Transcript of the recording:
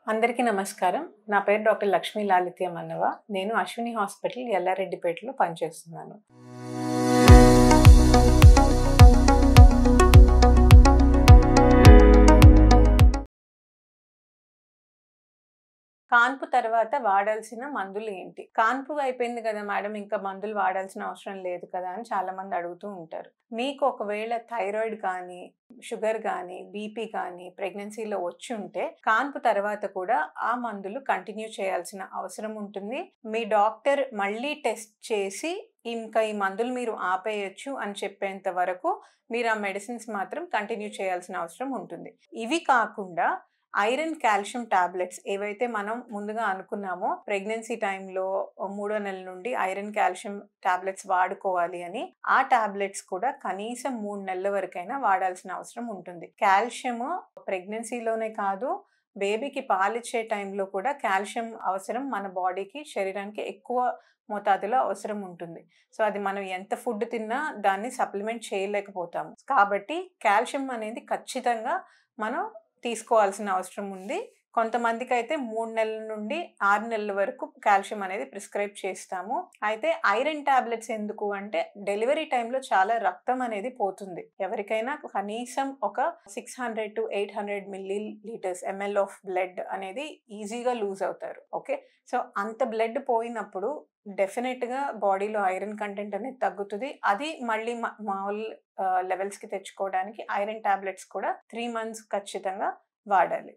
అందరికీ నమస్కారం. నా పేరు డాక్టర్ లక్ష్మీ లాలిత్య మన్నవ. నేను అశ్విని హాస్పిటల్ ఎల్లారెడ్డిపేటలో పనిచేస్తున్నాను. కాన్పు తర్వాత వాడాల్సిన మందులు ఏంటి? కాన్పు అయిపోయింది కదా మేడం, ఇంకా మందులు వాడాల్సిన అవసరం లేదు కదా అని చాలామంది అడుగుతూ ఉంటారు. మీకు ఒకవేళ థైరాయిడ్ కానీ, షుగర్ కానీ, బీపీ కానీ ప్రెగ్నెన్సీలో వచ్చి ఉంటే కాన్పు తర్వాత కూడా ఆ మందులు కంటిన్యూ చేయాల్సిన అవసరం ఉంటుంది. మీ డాక్టర్ మళ్ళీ టెస్ట్ చేసి ఇంకా ఈ మందులు మీరు ఆపేయొచ్చు అని చెప్పేంత వరకు మీరు ఆ మెడిసిన్స్ మాత్రం కంటిన్యూ చేయాల్సిన అవసరం ఉంటుంది. ఇవి కాకుండా ఐరన్, కాల్షియం టాబ్లెట్స్ ఏవైతే మనం ముందుగా అనుకున్నామో ప్రెగ్నెన్సీ టైంలో 3వ నెల నుండి ఐరన్, కాల్షియం టాబ్లెట్స్ వాడుకోవాలి అని, ఆ టాబ్లెట్స్ కూడా కనీసం 3 నెలల వరకైనా వాడాల్సిన అవసరం ఉంటుంది. కాల్షియము ప్రెగ్నెన్సీలోనే కాదు, బేబీకి పాలిచ్చే టైంలో కూడా కాల్షియం అవసరం మన బాడీకి, శరీరానికి ఎక్కువ మోతాదులో అవసరం ఉంటుంది. సో అది మనం ఎంత ఫుడ్ తిన్నా దాన్ని సప్లిమెంట్ చేయలేకపోతాము. కాబట్టి కాల్షియం అనేది ఖచ్చితంగా మనం తీసుకోవాల్సిన అవసరం ఉంది. కొంతమందికైతే 3 నెలల నుండి 6 నెలల వరకు కాల్షియం అనేది ప్రిస్క్రైబ్ చేస్తాము. అయితే ఐరన్ టాబ్లెట్స్ ఎందుకు అంటే డెలివరీ టైంలో చాలా రక్తం అనేది పోతుంది. ఎవరికైనా కనీసం ఒక 600 to 800 ml ఆఫ్ బ్లడ్ అనేది ఈజీగా లూజ్ అవుతారు. ఓకే. సో అంత బ్లడ్ పోయినప్పుడు డెఫినెట్‌గా బాడీలో ఐరన్ కంటెంట్ అనేది తగ్గుతుంది. అది మళ్ళీ మామూలు లెవెల్స్‌కి తెచ్చుకోవడానికి ఐరన్ టాబ్లెట్స్ కూడా 3 మంత్స్ ఖచ్చితంగా వాడాలి.